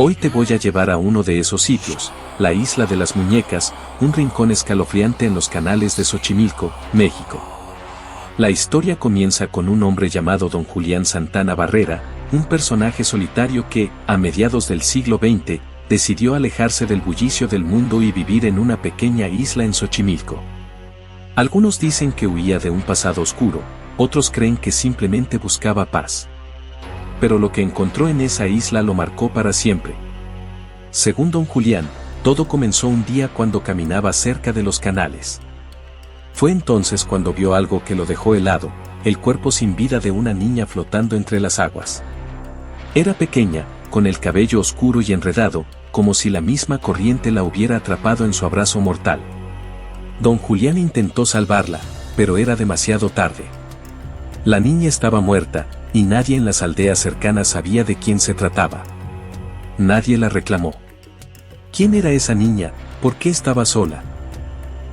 Hoy te voy a llevar a uno de esos sitios, la Isla de las Muñecas, un rincón escalofriante en los canales de Xochimilco, México. La historia comienza con un hombre llamado Don Julián Santana Barrera, un personaje solitario que, a mediados del siglo XX, decidió alejarse del bullicio del mundo y vivir en una pequeña isla en Xochimilco. Algunos dicen que huía de un pasado oscuro, otros creen que simplemente buscaba paz. Pero lo que encontró en esa isla lo marcó para siempre. Según Don Julián, todo comenzó un día cuando caminaba cerca de los canales. Fue entonces cuando vio algo que lo dejó helado, el cuerpo sin vida de una niña flotando entre las aguas. Era pequeña, con el cabello oscuro y enredado, como si la misma corriente la hubiera atrapado en su abrazo mortal. Don Julián intentó salvarla, pero era demasiado tarde. La niña estaba muerta, y nadie en las aldeas cercanas sabía de quién se trataba. Nadie la reclamó. ¿Quién era esa niña? ¿Por qué estaba sola?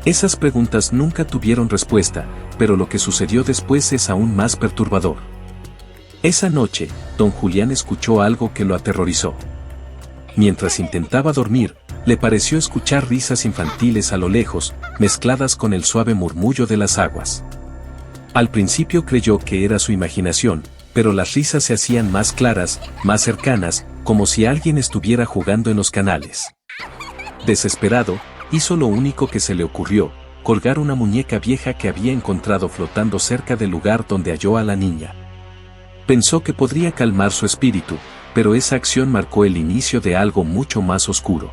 Esas preguntas nunca tuvieron respuesta, pero lo que sucedió después es aún más perturbador. Esa noche, Don Julián escuchó algo que lo aterrorizó. Mientras intentaba dormir, le pareció escuchar risas infantiles a lo lejos, mezcladas con el suave murmullo de las aguas. Al principio creyó que era su imaginación, pero las risas se hacían más claras, más cercanas, como si alguien estuviera jugando en los canales. Desesperado, hizo lo único que se le ocurrió, colgar una muñeca vieja que había encontrado flotando cerca del lugar donde halló a la niña. Pensó que podría calmar su espíritu, pero esa acción marcó el inicio de algo mucho más oscuro.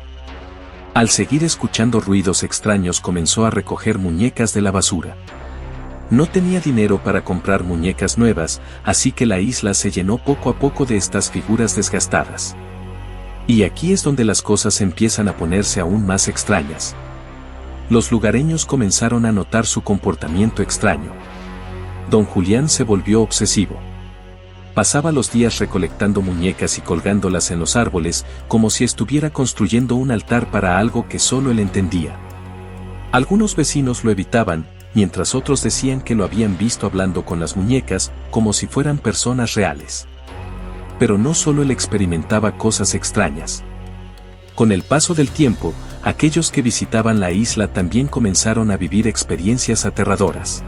Al seguir escuchando ruidos extraños comenzó a recoger muñecas de la basura. No tenía dinero para comprar muñecas nuevas, así que la isla se llenó poco a poco de estas figuras desgastadas. Y aquí es donde las cosas empiezan a ponerse aún más extrañas. Los lugareños comenzaron a notar su comportamiento extraño. Don Julián se volvió obsesivo. Pasaba los días recolectando muñecas y colgándolas en los árboles, como si estuviera construyendo un altar para algo que solo él entendía. Algunos vecinos lo evitaban, mientras otros decían que lo habían visto hablando con las muñecas, como si fueran personas reales. Pero no solo él experimentaba cosas extrañas. Con el paso del tiempo, aquellos que visitaban la isla también comenzaron a vivir experiencias aterradoras.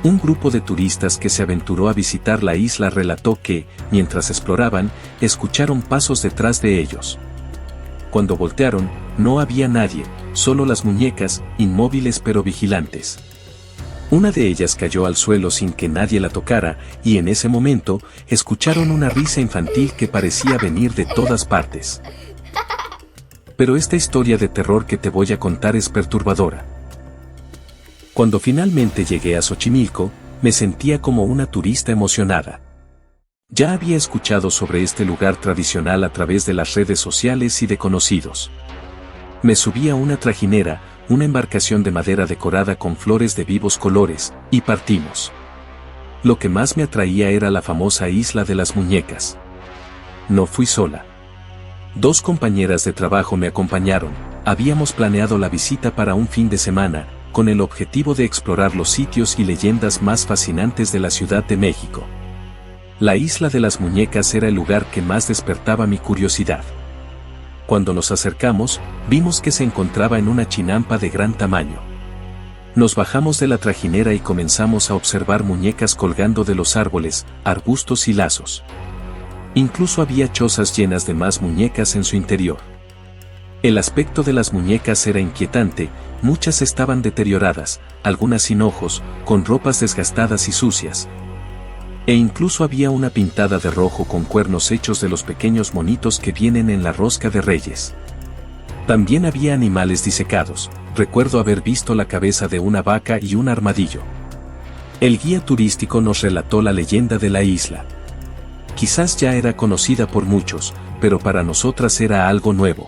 Un grupo de turistas que se aventuró a visitar la isla relató que, mientras exploraban, escucharon pasos detrás de ellos. Cuando voltearon, no había nadie, solo las muñecas, inmóviles pero vigilantes. Una de ellas cayó al suelo sin que nadie la tocara, y en ese momento, escucharon una risa infantil que parecía venir de todas partes. Pero esta historia de terror que te voy a contar es perturbadora. Cuando finalmente llegué a Xochimilco, me sentía como una turista emocionada. Ya había escuchado sobre este lugar tradicional a través de las redes sociales y de conocidos. Me subí a una trajinera, una embarcación de madera decorada con flores de vivos colores, y partimos. Lo que más me atraía era la famosa Isla de las Muñecas. No fui sola. 2 compañeras de trabajo me acompañaron. Habíamos planeado la visita para un fin de semana, con el objetivo de explorar los sitios y leyendas más fascinantes de la Ciudad de México. La Isla de las Muñecas era el lugar que más despertaba mi curiosidad. Cuando nos acercamos, vimos que se encontraba en una chinampa de gran tamaño. Nos bajamos de la trajinera y comenzamos a observar muñecas colgando de los árboles, arbustos y lazos. Incluso había chozas llenas de más muñecas en su interior. El aspecto de las muñecas era inquietante, muchas estaban deterioradas, algunas sin ojos, con ropas desgastadas y sucias. E incluso había una pintada de rojo con cuernos hechos de los pequeños monitos que vienen en la rosca de Reyes. También había animales disecados, recuerdo haber visto la cabeza de una vaca y un armadillo. El guía turístico nos relató la leyenda de la isla. Quizás ya era conocida por muchos, pero para nosotras era algo nuevo.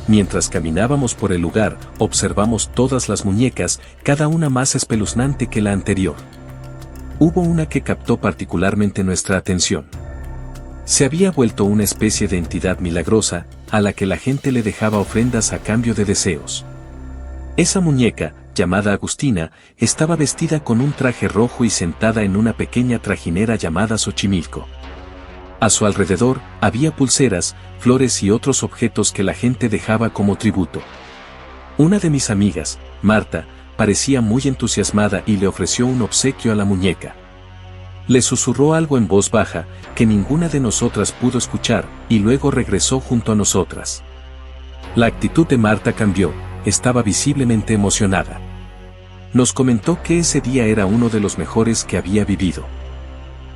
Mientras caminábamos por el lugar, observamos todas las muñecas, cada una más espeluznante que la anterior. Hubo una que captó particularmente nuestra atención. Se había vuelto una especie de entidad milagrosa, a la que la gente le dejaba ofrendas a cambio de deseos. Esa muñeca, llamada Agustina, estaba vestida con un traje rojo y sentada en una pequeña trajinera llamada Xochimilco. A su alrededor, había pulseras, flores y otros objetos que la gente dejaba como tributo. Una de mis amigas, Marta, parecía muy entusiasmada y le ofreció un obsequio a la muñeca. Le susurró algo en voz baja, que ninguna de nosotras pudo escuchar, y luego regresó junto a nosotras. La actitud de Marta cambió, estaba visiblemente emocionada. Nos comentó que ese día era uno de los mejores que había vivido.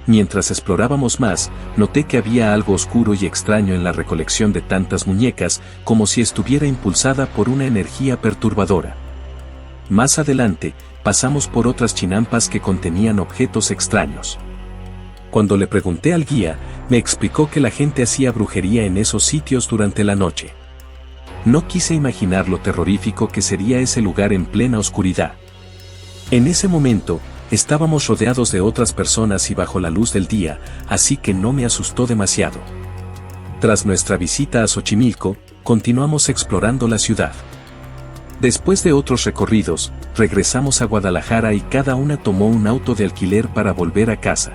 Mientras explorábamos más, noté que había algo oscuro y extraño en la recolección de tantas muñecas, como si estuviera impulsada por una energía perturbadora. Más adelante, pasamos por otras chinampas que contenían objetos extraños. Cuando le pregunté al guía, me explicó que la gente hacía brujería en esos sitios durante la noche. No quise imaginar lo terrorífico que sería ese lugar en plena oscuridad. En ese momento, estábamos rodeados de otras personas y bajo la luz del día, así que no me asustó demasiado. Tras nuestra visita a Xochimilco, continuamos explorando la ciudad. Después de otros recorridos, regresamos a Guadalajara y cada una tomó un auto de alquiler para volver a casa.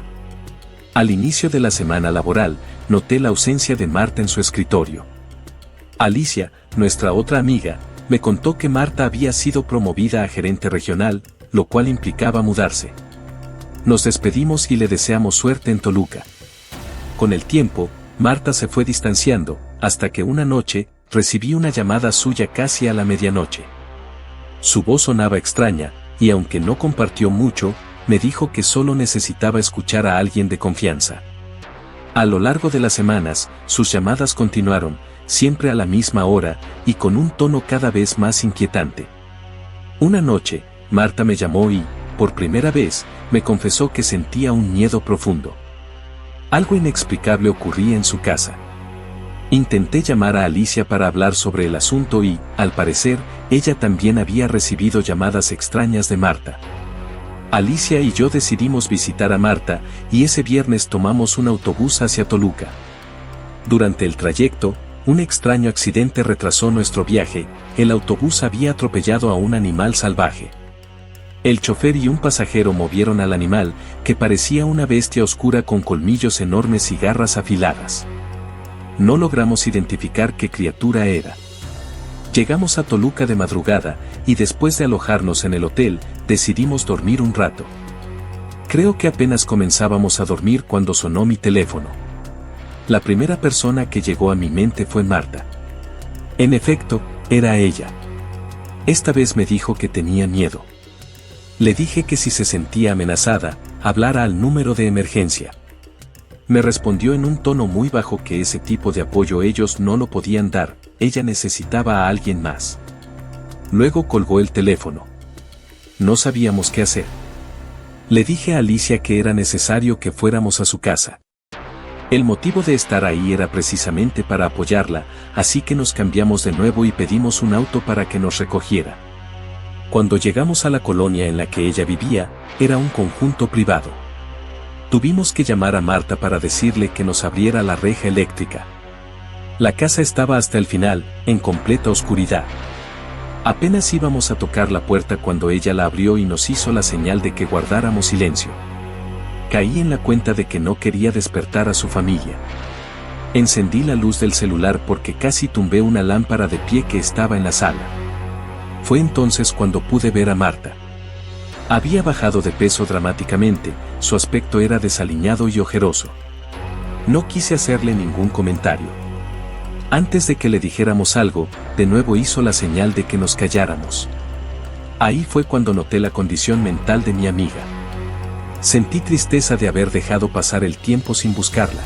Al inicio de la semana laboral, noté la ausencia de Marta en su escritorio. Alicia, nuestra otra amiga, me contó que Marta había sido promovida a gerente regional, lo cual implicaba mudarse. Nos despedimos y le deseamos suerte en Toluca. Con el tiempo, Marta se fue distanciando, hasta que una noche, recibí una llamada suya casi a la medianoche. Su voz sonaba extraña, y aunque no compartió mucho, me dijo que solo necesitaba escuchar a alguien de confianza. A lo largo de las semanas, sus llamadas continuaron, siempre a la misma hora, y con un tono cada vez más inquietante. Una noche, Marta me llamó y, por primera vez, me confesó que sentía un miedo profundo. Algo inexplicable ocurría en su casa. Intenté llamar a Alicia para hablar sobre el asunto y, al parecer, ella también había recibido llamadas extrañas de Marta. Alicia y yo decidimos visitar a Marta, y ese viernes tomamos un autobús hacia Toluca. Durante el trayecto, un extraño accidente retrasó nuestro viaje, el autobús había atropellado a un animal salvaje. El chofer y un pasajero movieron al animal, que parecía una bestia oscura con colmillos enormes y garras afiladas. No logramos identificar qué criatura era. Llegamos a Toluca de madrugada, y después de alojarnos en el hotel, decidimos dormir un rato. Creo que apenas comenzábamos a dormir cuando sonó mi teléfono. La primera persona que llegó a mi mente fue Marta. En efecto, era ella. Esta vez me dijo que tenía miedo. Le dije que si se sentía amenazada, hablara al número de emergencia. Me respondió en un tono muy bajo que ese tipo de apoyo ellos no lo podían dar, ella necesitaba a alguien más. Luego colgó el teléfono. No sabíamos qué hacer. Le dije a Alicia que era necesario que fuéramos a su casa. El motivo de estar ahí era precisamente para apoyarla, así que nos cambiamos de nuevo y pedimos un auto para que nos recogiera. Cuando llegamos a la colonia en la que ella vivía, era un conjunto privado. Tuvimos que llamar a Marta para decirle que nos abriera la reja eléctrica. La casa estaba hasta el final, en completa oscuridad. Apenas íbamos a tocar la puerta cuando ella la abrió y nos hizo la señal de que guardáramos silencio. Caí en la cuenta de que no quería despertar a su familia. Encendí la luz del celular porque casi tumbé una lámpara de pie que estaba en la sala. Fue entonces cuando pude ver a Marta. Había bajado de peso dramáticamente, su aspecto era desaliñado y ojeroso. No quise hacerle ningún comentario. Antes de que le dijéramos algo, de nuevo hizo la señal de que nos calláramos. Ahí fue cuando noté la condición mental de mi amiga. Sentí tristeza de haber dejado pasar el tiempo sin buscarla.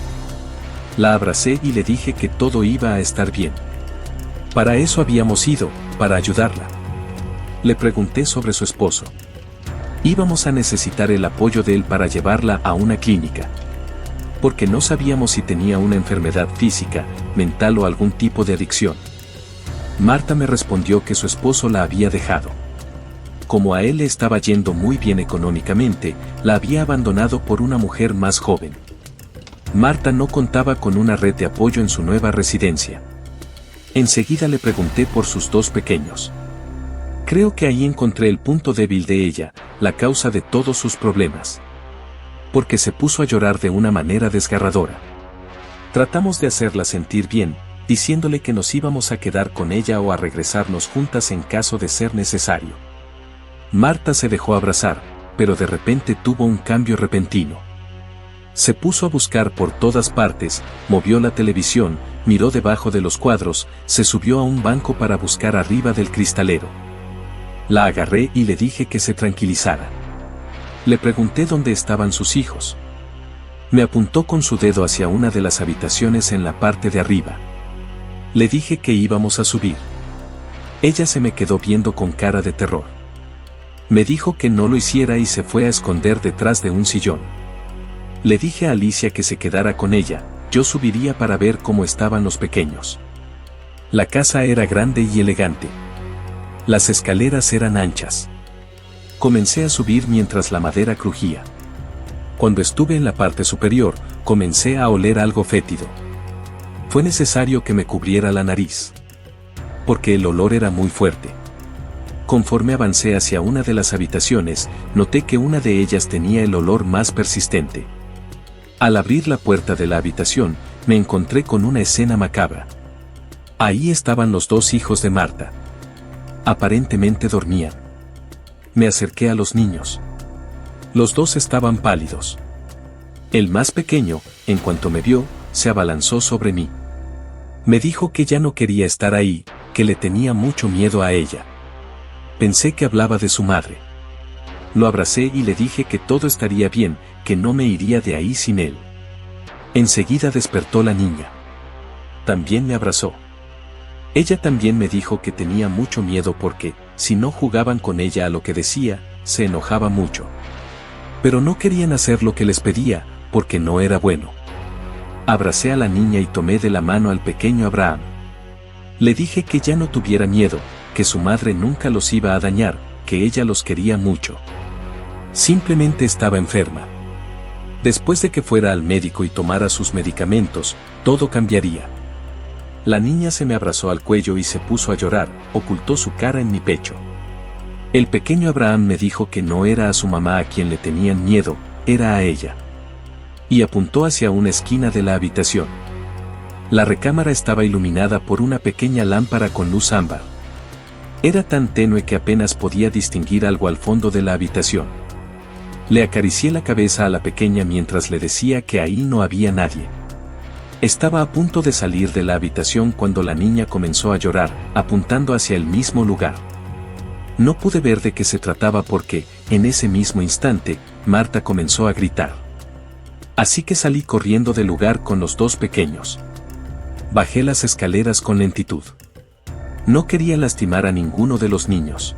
La abracé y le dije que todo iba a estar bien. Para eso habíamos ido, para ayudarla. Le pregunté sobre su esposo. Íbamos a necesitar el apoyo de él para llevarla a una clínica. Porque no sabíamos si tenía una enfermedad física, mental o algún tipo de adicción. Marta me respondió que su esposo la había dejado. Como a él le estaba yendo muy bien económicamente, la había abandonado por una mujer más joven. Marta no contaba con una red de apoyo en su nueva residencia. Enseguida le pregunté por sus dos pequeños. Creo que ahí encontré el punto débil de ella, la causa de todos sus problemas. Porque se puso a llorar de una manera desgarradora. Tratamos de hacerla sentir bien, diciéndole que nos íbamos a quedar con ella o a regresarnos juntas en caso de ser necesario. Marta se dejó abrazar, pero de repente tuvo un cambio repentino. Se puso a buscar por todas partes, movió la televisión, miró debajo de los cuadros, se subió a un banco para buscar arriba del cristalero. La agarré y le dije que se tranquilizara. Le pregunté dónde estaban sus hijos. Me apuntó con su dedo hacia una de las habitaciones en la parte de arriba. Le dije que íbamos a subir. Ella se me quedó viendo con cara de terror. Me dijo que no lo hiciera y se fue a esconder detrás de un sillón. Le dije a Alicia que se quedara con ella, yo subiría para ver cómo estaban los pequeños. La casa era grande y elegante. Las escaleras eran anchas. Comencé a subir mientras la madera crujía. Cuando estuve en la parte superior, comencé a oler algo fétido. Fue necesario que me cubriera la nariz, porque el olor era muy fuerte. Conforme avancé hacia una de las habitaciones, noté que una de ellas tenía el olor más persistente. Al abrir la puerta de la habitación, me encontré con una escena macabra. Ahí estaban los dos hijos de Marta. Aparentemente dormían. Me acerqué a los niños. Los dos estaban pálidos. El más pequeño, en cuanto me vio, se abalanzó sobre mí. Me dijo que ya no quería estar ahí, que le tenía mucho miedo a ella. Pensé que hablaba de su madre. Lo abracé y le dije que todo estaría bien, que no me iría de ahí sin él. Enseguida despertó la niña. También me abrazó. Ella también me dijo que tenía mucho miedo porque, si no jugaban con ella a lo que decía, se enojaba mucho. Pero no querían hacer lo que les pedía, porque no era bueno. Abracé a la niña y tomé de la mano al pequeño Abraham. Le dije que ya no tuviera miedo, que su madre nunca los iba a dañar, que ella los quería mucho. Simplemente estaba enferma. Después de que fuera al médico y tomara sus medicamentos, todo cambiaría. La niña se me abrazó al cuello y se puso a llorar, ocultó su cara en mi pecho. El pequeño Abraham me dijo que no era a su mamá a quien le tenían miedo, era a ella. Y apuntó hacia una esquina de la habitación. La recámara estaba iluminada por una pequeña lámpara con luz ámbar. Era tan tenue que apenas podía distinguir algo al fondo de la habitación. Le acaricié la cabeza a la pequeña mientras le decía que ahí no había nadie. Estaba a punto de salir de la habitación cuando la niña comenzó a llorar, apuntando hacia el mismo lugar. No pude ver de qué se trataba porque, en ese mismo instante, Marta comenzó a gritar. Así que salí corriendo del lugar con los dos pequeños. Bajé las escaleras con lentitud. No quería lastimar a ninguno de los niños.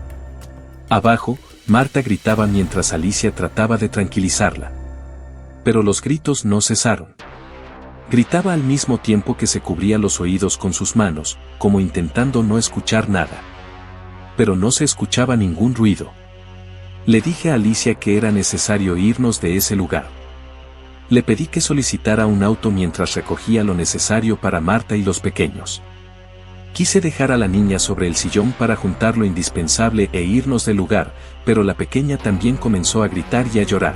Abajo, Marta gritaba mientras Alicia trataba de tranquilizarla. Pero los gritos no cesaron. Gritaba al mismo tiempo que se cubría los oídos con sus manos, como intentando no escuchar nada. Pero no se escuchaba ningún ruido. Le dije a Alicia que era necesario irnos de ese lugar. Le pedí que solicitara un auto mientras recogía lo necesario para Marta y los pequeños. Quise dejar a la niña sobre el sillón para juntar lo indispensable e irnos del lugar, pero la pequeña también comenzó a gritar y a llorar.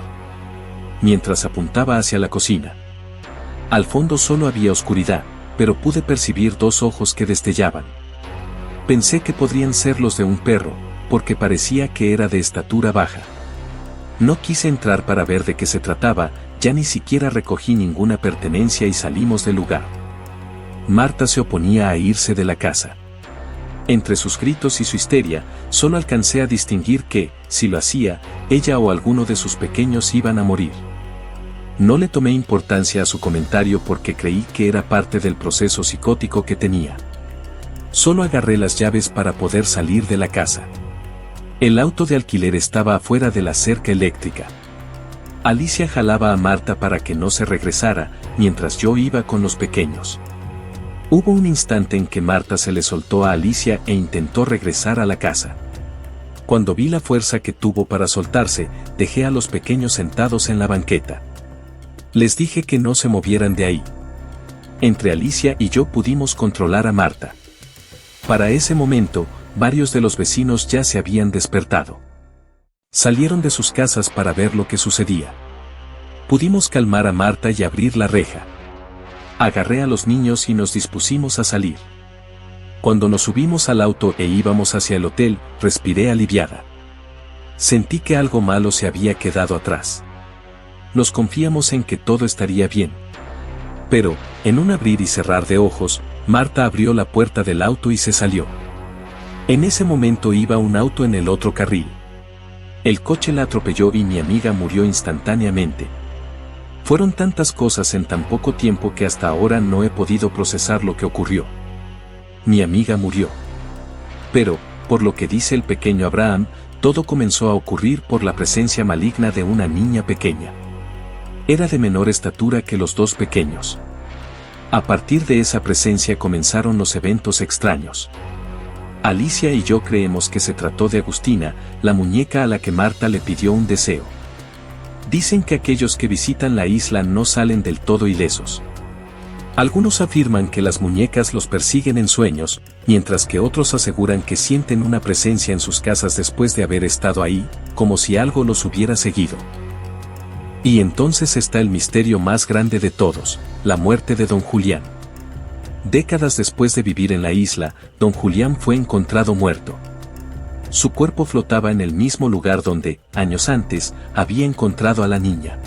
Mientras apuntaba hacia la cocina. Al fondo solo había oscuridad, pero pude percibir dos ojos que destellaban. Pensé que podrían ser los de un perro, porque parecía que era de estatura baja. No quise entrar para ver de qué se trataba, ya ni siquiera recogí ninguna pertenencia y salimos del lugar. Marta se oponía a irse de la casa. Entre sus gritos y su histeria, solo alcancé a distinguir que, si lo hacía, ella o alguno de sus pequeños iban a morir. No le tomé importancia a su comentario porque creí que era parte del proceso psicótico que tenía. Solo agarré las llaves para poder salir de la casa. El auto de alquiler estaba afuera de la cerca eléctrica. Alicia jalaba a Marta para que no se regresara, mientras yo iba con los pequeños. Hubo un instante en que Marta se le soltó a Alicia e intentó regresar a la casa. Cuando vi la fuerza que tuvo para soltarse, dejé a los pequeños sentados en la banqueta. Les dije que no se movieran de ahí. Entre Alicia y yo pudimos controlar a Marta. Para ese momento, varios de los vecinos ya se habían despertado. Salieron de sus casas para ver lo que sucedía. Pudimos calmar a Marta y abrir la reja. Agarré a los niños y nos dispusimos a salir. Cuando nos subimos al auto e íbamos hacia el hotel, respiré aliviada. Sentí que algo malo se había quedado atrás. Nos confiamos en que todo estaría bien. Pero, en un abrir y cerrar de ojos, Marta abrió la puerta del auto y se salió. En ese momento iba un auto en el otro carril. El coche la atropelló y mi amiga murió instantáneamente. Fueron tantas cosas en tan poco tiempo que hasta ahora no he podido procesar lo que ocurrió. Mi amiga murió. Pero, por lo que dice el pequeño Abraham, todo comenzó a ocurrir por la presencia maligna de una niña pequeña. Era de menor estatura que los dos pequeños. A partir de esa presencia comenzaron los eventos extraños. Alicia y yo creemos que se trató de Agustina, la muñeca a la que Marta le pidió un deseo. Dicen que aquellos que visitan la isla no salen del todo ilesos. Algunos afirman que las muñecas los persiguen en sueños, mientras que otros aseguran que sienten una presencia en sus casas después de haber estado ahí, como si algo los hubiera seguido. Y entonces está el misterio más grande de todos, la muerte de don Julián. Décadas después de vivir en la isla, don Julián fue encontrado muerto. Su cuerpo flotaba en el mismo lugar donde, años antes, había encontrado a la niña.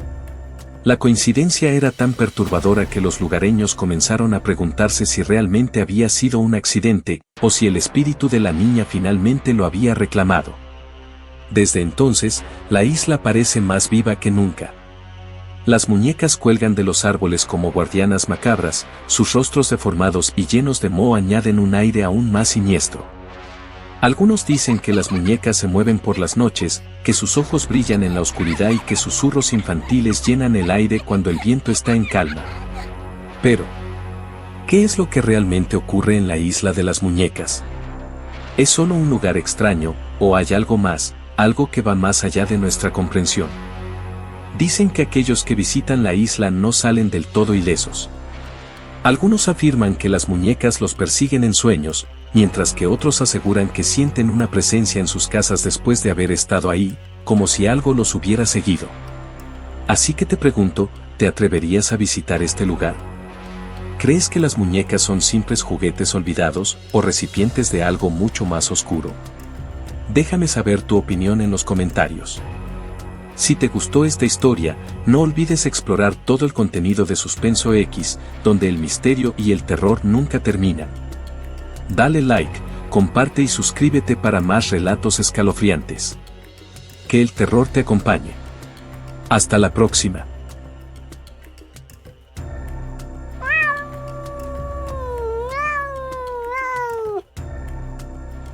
La coincidencia era tan perturbadora que los lugareños comenzaron a preguntarse si realmente había sido un accidente, o si el espíritu de la niña finalmente lo había reclamado. Desde entonces, la isla parece más viva que nunca. Las muñecas cuelgan de los árboles como guardianas macabras, sus rostros deformados y llenos de moho añaden un aire aún más siniestro. Algunos dicen que las muñecas se mueven por las noches, que sus ojos brillan en la oscuridad y que susurros infantiles llenan el aire cuando el viento está en calma. Pero, ¿qué es lo que realmente ocurre en la isla de las muñecas? ¿Es solo un lugar extraño, o hay algo más, algo que va más allá de nuestra comprensión? Dicen que aquellos que visitan la isla no salen del todo ilesos. Algunos afirman que las muñecas los persiguen en sueños, mientras que otros aseguran que sienten una presencia en sus casas después de haber estado ahí, como si algo los hubiera seguido. Así que te pregunto, ¿te atreverías a visitar este lugar? ¿Crees que las muñecas son simples juguetes olvidados o recipientes de algo mucho más oscuro? Déjame saber tu opinión en los comentarios. Si te gustó esta historia, no olvides explorar todo el contenido de Suspenso X, donde el misterio y el terror nunca terminan. Dale like, comparte y suscríbete para más relatos escalofriantes. Que el terror te acompañe. Hasta la próxima.